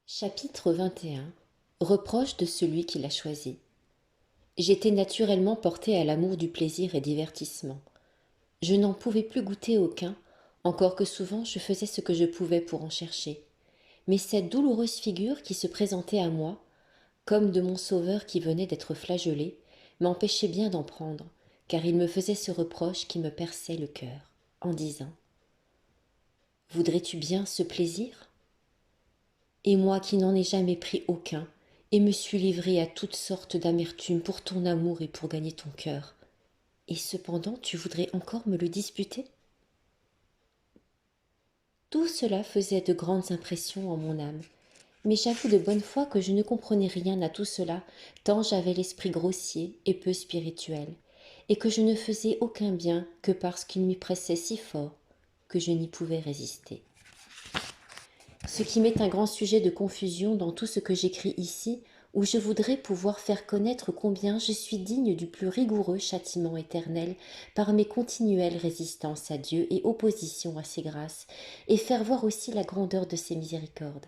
Chapitre 21. Reproche de celui qui l'a choisi. J'étais naturellement portée à l'amour du plaisir et divertissement. Je n'en pouvais plus goûter aucun, encore que souvent je faisais ce que je pouvais pour en chercher. Mais cette douloureuse figure qui se présentait à moi, comme de mon sauveur qui venait d'être flagellé, m'empêchait bien d'en prendre, car il me faisait ce reproche qui me perçait le cœur, en disant « Voudrais-tu bien ce plaisir ?» Et moi qui n'en ai jamais pris aucun, et me suis livrée à toutes sortes d'amertumes pour ton amour et pour gagner ton cœur. Et cependant tu voudrais encore me le disputer? Tout cela faisait de grandes impressions en mon âme, mais j'avoue de bonne foi que je ne comprenais rien à tout cela, tant j'avais l'esprit grossier et peu spirituel, et que je ne faisais aucun bien que parce qu'il m'y pressait si fort que je n'y pouvais résister. Ce qui m'est un grand sujet de confusion dans tout ce que j'écris ici, où je voudrais pouvoir faire connaître combien je suis digne du plus rigoureux châtiment éternel par mes continuelles résistances à Dieu et opposition à ses grâces, et faire voir aussi la grandeur de ses miséricordes.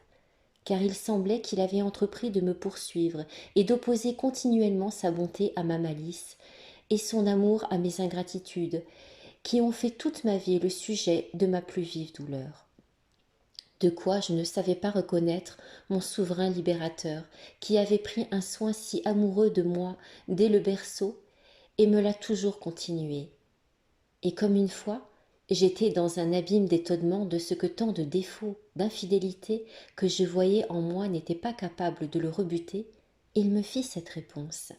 Car il semblait qu'il avait entrepris de me poursuivre et d'opposer continuellement sa bonté à ma malice, et son amour à mes ingratitudes, qui ont fait toute ma vie le sujet de ma plus vive douleur. De quoi je ne savais pas reconnaître mon souverain libérateur, qui avait pris un soin si amoureux de moi dès le berceau, et me l'a toujours continué. Et comme une fois, j'étais dans un abîme d'étonnement de ce que tant de défauts, d'infidélité que je voyais en moi n'étaient pas capables de le rebuter, il me fit cette réponse.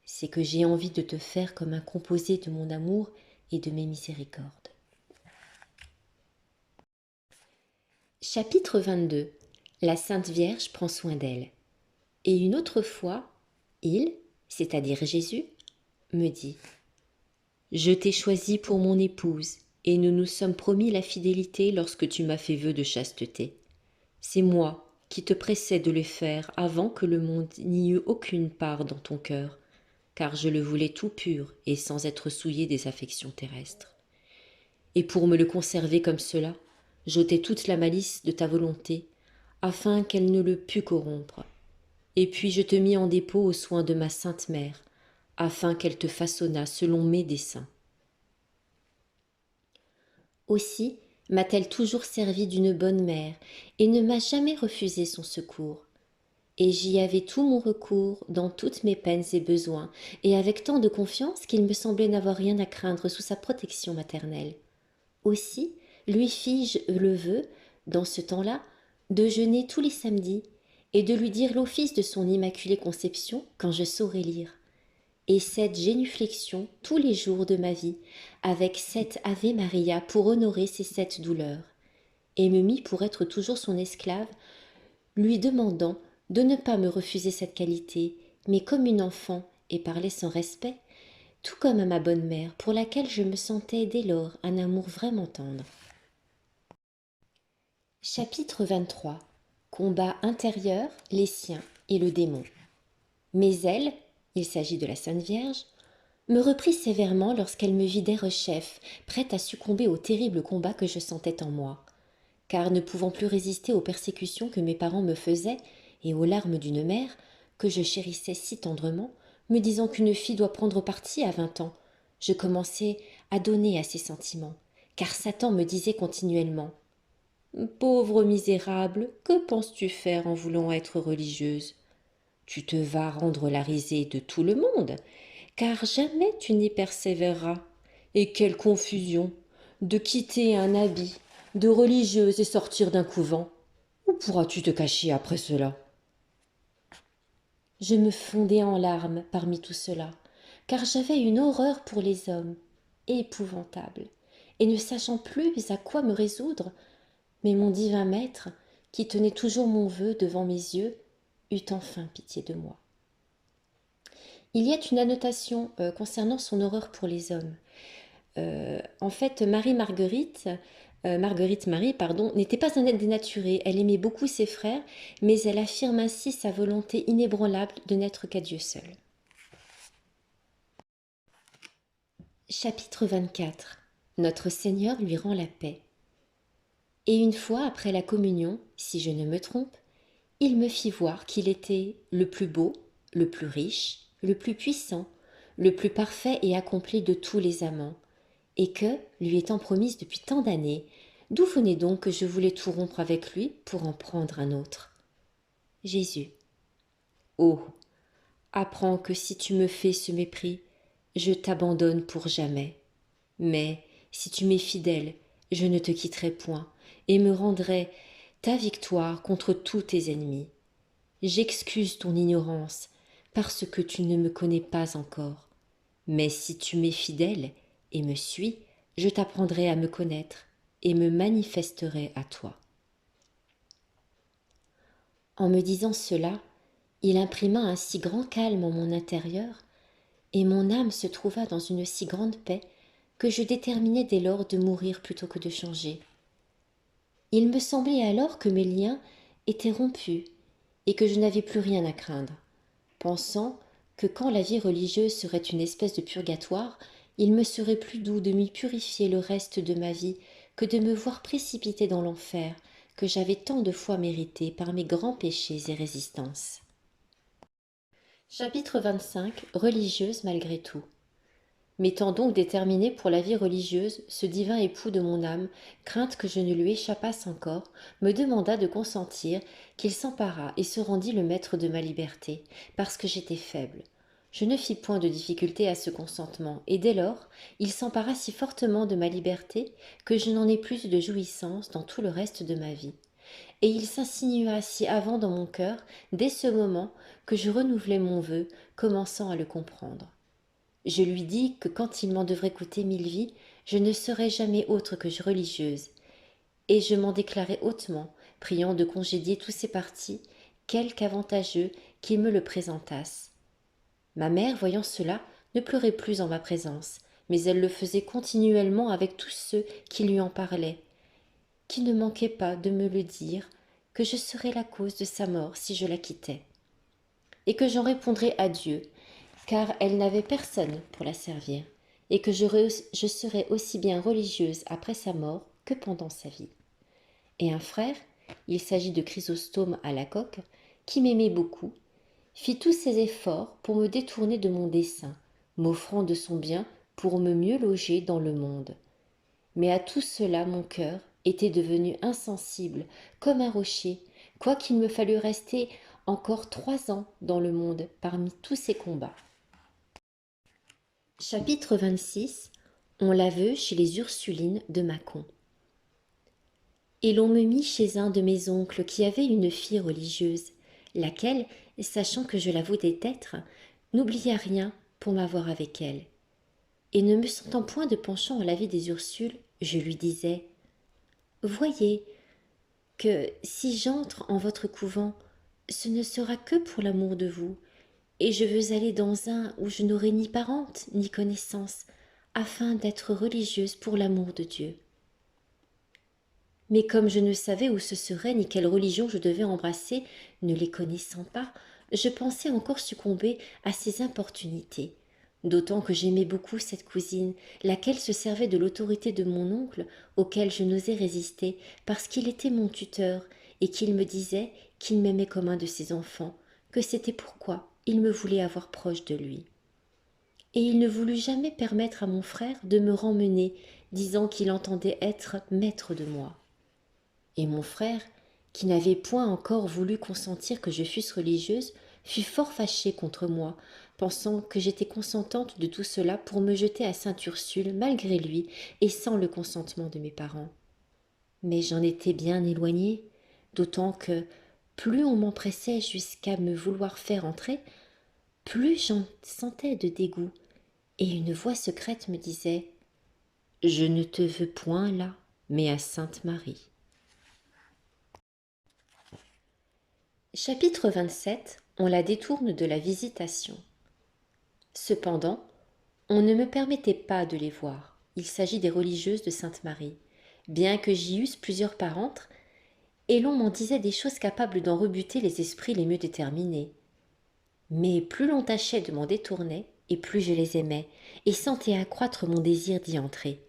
C'est que j'ai envie de te faire comme un composé de mon amour et de mes miséricordes. Chapitre 22. La Sainte Vierge prend soin d'elle. Et une autre fois, il, c'est-à-dire Jésus, me dit « Je t'ai choisie pour mon épouse, et nous nous sommes promis la fidélité lorsque tu m'as fait vœu de chasteté. C'est moi qui te pressais de le faire avant que le monde n'y eût aucune part dans ton cœur, car je le voulais tout pur et sans être souillé des affections terrestres. Et pour me le conserver comme cela, j'ôtais toute la malice de ta volonté, afin qu'elle ne le pût corrompre. Et puis je te mis en dépôt aux soins de ma sainte mère, afin qu'elle te façonnât selon mes desseins. Aussi m'a-t-elle toujours servi d'une bonne mère, et ne m'a jamais refusé son secours. Et j'y avais tout mon recours dans toutes mes peines et besoins, et avec tant de confiance qu'il me semblait n'avoir rien à craindre sous sa protection maternelle. Aussi lui fis-je le vœu, dans ce temps-là, de jeûner tous les samedis et de lui dire l'office de son immaculée conception quand je saurais lire, et cette génuflexion tous les jours de ma vie, avec 7 Ave Maria pour honorer ces 7 douleurs, et me mis pour être toujours son esclave, lui demandant de ne pas me refuser cette qualité, mais comme une enfant, et parler sans respect, tout comme à ma bonne mère, pour laquelle je me sentais dès lors un amour vraiment tendre. Chapitre 23. Combat intérieur, les siens et le démon. Mais elle, il s'agit de la Sainte Vierge, me reprit sévèrement lorsqu'elle me vit derechef, prête à succomber au terrible combat que je sentais en moi. Car ne pouvant plus résister aux persécutions que mes parents me faisaient et aux larmes d'une mère, que je chérissais si tendrement, me disant qu'une fille doit prendre parti à 20 ans, je commençai à donner à ses sentiments, car Satan me disait continuellement « Pauvre misérable, que penses-tu faire en voulant être religieuse? Tu te vas rendre la risée de tout le monde, car jamais tu n'y persévéreras. Et quelle confusion de quitter un habit de religieuse et sortir d'un couvent. Où pourras-tu te cacher après cela? » Je me fondais en larmes parmi tout cela, car j'avais une horreur pour les hommes, épouvantable, et ne sachant plus à quoi me résoudre, mais mon divin maître, qui tenait toujours mon vœu devant mes yeux, eut enfin pitié de moi. Il y a une annotation concernant son horreur pour les hommes. En fait, Marguerite Marie, pardon, n'était pas un être dénaturé. Elle aimait beaucoup ses frères, mais elle affirme ainsi sa volonté inébranlable de n'être qu'à Dieu seul. Chapitre 24. Notre Seigneur lui rend la paix. Et une fois après la communion, si je ne me trompe, il me fit voir qu'il était le plus beau, le plus riche, le plus puissant, le plus parfait et accompli de tous les amants, et que, lui étant promise depuis tant d'années, d'où venait donc que je voulais tout rompre avec lui pour en prendre un autre? Jésus. Oh, apprends que si tu me fais ce mépris, je t'abandonne pour jamais. Mais si tu m'es fidèle, je ne te quitterai point, et me rendrai ta victoire contre tous tes ennemis. J'excuse ton ignorance, parce que tu ne me connais pas encore. Mais si tu m'es fidèle et me suis, je t'apprendrai à me connaître et me manifesterai à toi. En me disant cela, il imprima un si grand calme en mon intérieur, et mon âme se trouva dans une si grande paix, que je déterminai dès lors de mourir plutôt que de changer. Il me semblait alors que mes liens étaient rompus, et que je n'avais plus rien à craindre, pensant que quand la vie religieuse serait une espèce de purgatoire, il me serait plus doux de m'y purifier le reste de ma vie que de me voir précipité dans l'enfer que j'avais tant de fois mérité par mes grands péchés et résistances. Chapitre 25. Religieuse malgré tout. M'étant donc déterminée pour la vie religieuse, ce divin époux de mon âme, crainte que je ne lui échappasse encore, me demanda de consentir, qu'il s'empara et se rendit le maître de ma liberté, parce que j'étais faible. Je ne fis point de difficulté à ce consentement, et dès lors, il s'empara si fortement de ma liberté que je n'en ai plus de jouissance dans tout le reste de ma vie. Et il s'insinua si avant dans mon cœur, dès ce moment, que je renouvelai mon vœu, commençant à le comprendre. Je lui dis que quand il m'en devrait coûter 1000 vies, je ne serai jamais autre que religieuse, et je m'en déclarai hautement, priant de congédier tous ces partis, quelque avantageux qu'ils me le présentassent. Ma mère, voyant cela, ne pleurait plus en ma présence, mais elle le faisait continuellement avec tous ceux qui lui en parlaient, qui ne manquaient pas de me le dire, que je serais la cause de sa mort si je la quittais, et que j'en répondrais à Dieu, car elle n'avait personne pour la servir, et que je serais aussi bien religieuse après sa mort que pendant sa vie. Et un frère, il s'agit de Chrysostome à la coque, qui m'aimait beaucoup, fit tous ses efforts pour me détourner de mon dessein, m'offrant de son bien pour me mieux loger dans le monde. Mais à tout cela mon cœur était devenu insensible comme un rocher, quoiqu'il me fallut rester encore 3 ans dans le monde parmi tous ces combats. Chapitre 26. On l'aveu chez les Ursulines de Mâcon. Et l'on me mit chez un de mes oncles qui avait une fille religieuse, laquelle, sachant que je la voulais être, n'oublia rien pour m'avoir avec elle. Et ne me sentant point de penchant à la vie des Ursules, je lui disais « Voyez que si j'entre en votre couvent, ce ne sera que pour l'amour de vous, et je veux aller dans un où je n'aurai ni parente ni connaissance, afin d'être religieuse pour l'amour de Dieu. » Mais comme je ne savais où ce serait ni quelle religion je devais embrasser, ne les connaissant pas, je pensais encore succomber à ces importunités, d'autant que j'aimais beaucoup cette cousine, laquelle se servait de l'autorité de mon oncle, auquel je n'osais résister, parce qu'il était mon tuteur, et qu'il me disait qu'il m'aimait comme un de ses enfants, que c'était pourquoi il me voulait avoir proche de lui. Et il ne voulut jamais permettre à mon frère de me remmener, disant qu'il entendait être maître de moi. Et mon frère, qui n'avait point encore voulu consentir que je fusse religieuse, fut fort fâché contre moi, pensant que j'étais consentante de tout cela pour me jeter à Sainte Ursule malgré lui et sans le consentement de mes parents. Mais j'en étais bien éloignée, d'autant que plus on m'empressait jusqu'à me vouloir faire entrer, plus j'en sentais de dégoût, et une voix secrète me disait « Je ne te veux point là, mais à Sainte-Marie. » Chapitre 27. On la détourne de la visitation. Cependant, on ne me permettait pas de les voir. Il s'agit des religieuses de Sainte-Marie. Bien que j'y eusse plusieurs parentes, et l'on m'en disait des choses capables d'en rebuter les esprits les mieux déterminés. Mais plus l'on tâchait de m'en détourner, et plus je les aimais, et sentais accroître mon désir d'y entrer.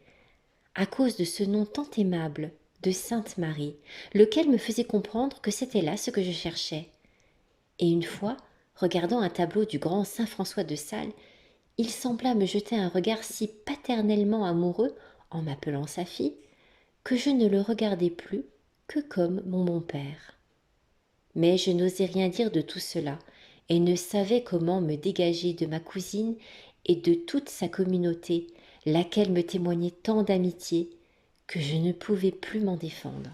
À cause de ce nom tant aimable de Sainte Marie, lequel me faisait comprendre que c'était là ce que je cherchais. Et une fois, regardant un tableau du grand saint François de Sales, il sembla me jeter un regard si paternellement amoureux, en m'appelant sa fille, que je ne le regardais plus que comme mon bon père. Mais je n'osais rien dire de tout cela, et ne savais comment me dégager de ma cousine et de toute sa communauté, laquelle me témoignait tant d'amitié que je ne pouvais plus m'en défendre.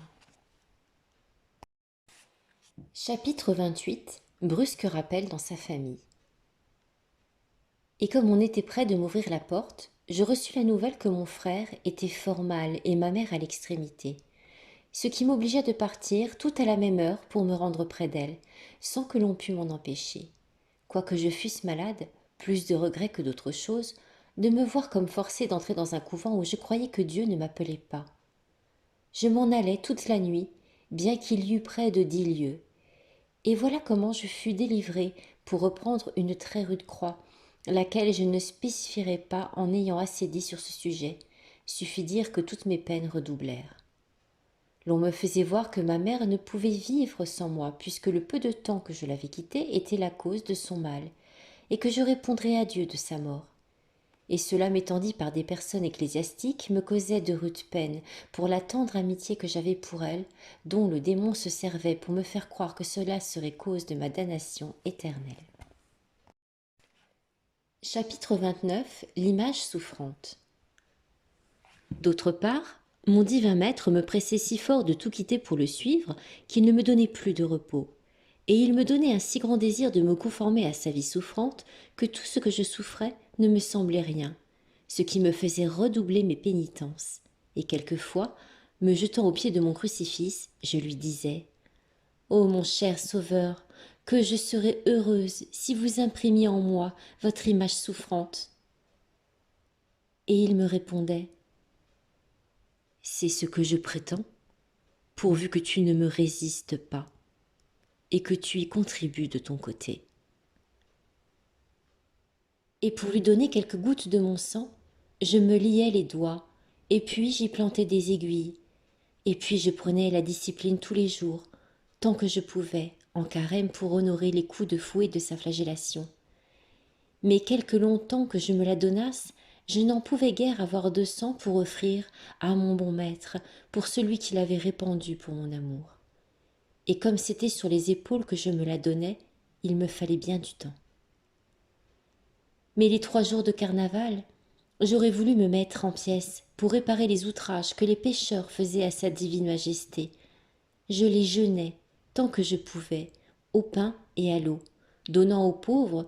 Chapitre 28. Brusque rappel dans sa famille. Et comme on était près de m'ouvrir la porte, je reçus la nouvelle que mon frère était fort mal et ma mère à l'extrémité, ce qui m'obligea de partir tout à la même heure pour me rendre près d'elle, sans que l'on pût m'en empêcher. Quoique je fusse malade, plus de regret que d'autre chose, de me voir comme forcée d'entrer dans un couvent où je croyais que Dieu ne m'appelait pas. Je m'en allais toute la nuit, bien qu'il y eût près de 10 lieues. Et voilà comment je fus délivrée pour reprendre une très rude croix, laquelle je ne spécifierai pas en ayant assez dit sur ce sujet, suffit dire que toutes mes peines redoublèrent. L'on me faisait voir que ma mère ne pouvait vivre sans moi, puisque le peu de temps que je l'avais quittée était la cause de son mal, et que je répondrais à Dieu de sa mort. Et cela m'étant dit par des personnes ecclésiastiques me causait de rudes peines pour la tendre amitié que j'avais pour elle, dont le démon se servait pour me faire croire que cela serait cause de ma damnation éternelle. Chapitre 29. L'image souffrante. D'autre part, mon divin maître me pressait si fort de tout quitter pour le suivre qu'il ne me donnait plus de repos, et il me donnait un si grand désir de me conformer à sa vie souffrante que tout ce que je souffrais ne me semblait rien, ce qui me faisait redoubler mes pénitences, et quelquefois, me jetant au pied de mon crucifix, je lui disais « Ô mon cher Sauveur, que je serais heureuse si vous imprimiez en moi votre image souffrante. » Et il me répondait « C'est ce que je prétends, pourvu que tu ne me résistes pas et que tu y contribues de ton côté. » Et pour lui donner quelques gouttes de mon sang, je me liais les doigts, et puis j'y plantais des aiguilles, et puis je prenais la discipline tous les jours, tant que je pouvais, en carême pour honorer les coups de fouet de sa flagellation. Mais quelque longtemps que je me la donnasse, je n'en pouvais guère avoir de sang pour offrir à mon bon maître, pour celui qui l'avait répandu pour mon amour. Et comme c'était sur les épaules que je me la donnais, il me fallait bien du temps. Mais les 3 jours de carnaval, j'aurais voulu me mettre en pièces pour réparer les outrages que les pécheurs faisaient à sa divine majesté. Je les jeûnais tant que je pouvais, au pain et à l'eau, donnant aux pauvres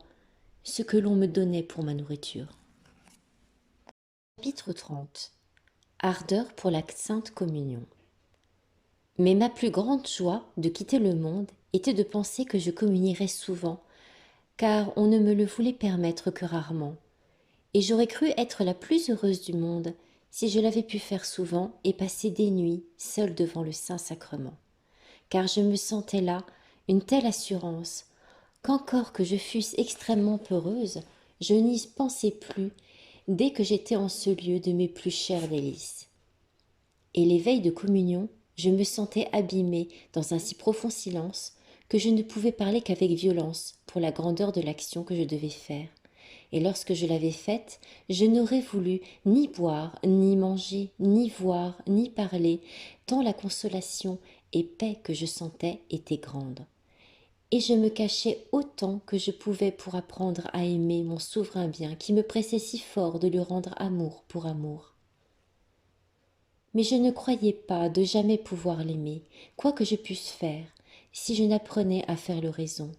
ce que l'on me donnait pour ma nourriture. Chapitre 30. Ardeur pour la Sainte Communion. Mais ma plus grande joie de quitter le monde était de penser que je communierais souvent, car on ne me le voulait permettre que rarement. Et j'aurais cru être la plus heureuse du monde si je l'avais pu faire souvent et passer des nuits seule devant le Saint-Sacrement. Car je me sentais là une telle assurance qu'encore que je fusse extrêmement peureuse, je n'y pensais plus dès que j'étais en ce lieu de mes plus chères délices. Et les veilles de communion, je me sentais abîmée dans un si profond silence que je ne pouvais parler qu'avec violence pour la grandeur de l'action que je devais faire. Et lorsque je l'avais faite, je n'aurais voulu ni boire, ni manger, ni voir, ni parler, tant la consolation et paix que je sentais était grande. Et je me cachais autant que je pouvais pour apprendre à aimer mon souverain bien qui me pressait si fort de lui rendre amour pour amour. Mais je ne croyais pas de jamais pouvoir l'aimer, quoi que je pusse faire, si je n'apprenais à faire l'oraison,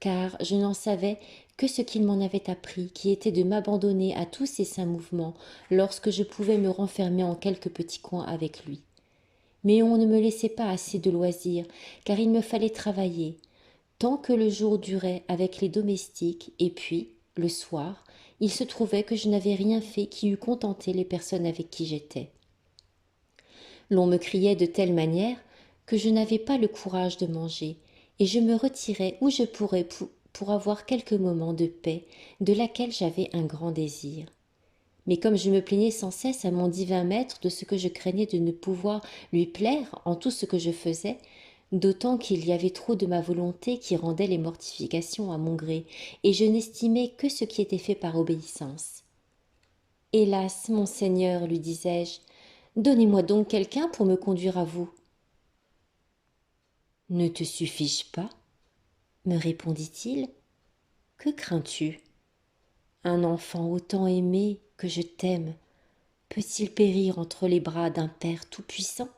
car je n'en savais que ce qu'il m'en avait appris, qui était de m'abandonner à tous ses saints mouvements lorsque je pouvais me renfermer en quelque petit coin avec lui. Mais on ne me laissait pas assez de loisirs, car il me fallait travailler, tant que le jour durait avec les domestiques, et puis, le soir, il se trouvait que je n'avais rien fait qui eût contenté les personnes avec qui j'étais. L'on me criait de telle manière que je n'avais pas le courage de manger, et je me retirais où je pourrais pour avoir quelques moments de paix, de laquelle j'avais un grand désir. Mais comme je me plaignais sans cesse à mon divin maître de ce que je craignais de ne pouvoir lui plaire en tout ce que je faisais, d'autant qu'il y avait trop de ma volonté qui rendait les mortifications à mon gré, et je n'estimais que ce qui était fait par obéissance. Hélas, mon Seigneur, lui disais-je, donnez-moi donc quelqu'un pour me conduire à vous. Ne te suffis-je pas? Me répondit-il. Que crains-tu? Un enfant autant aimé que je t'aime, peut-il périr entre les bras d'un Père tout-puissant?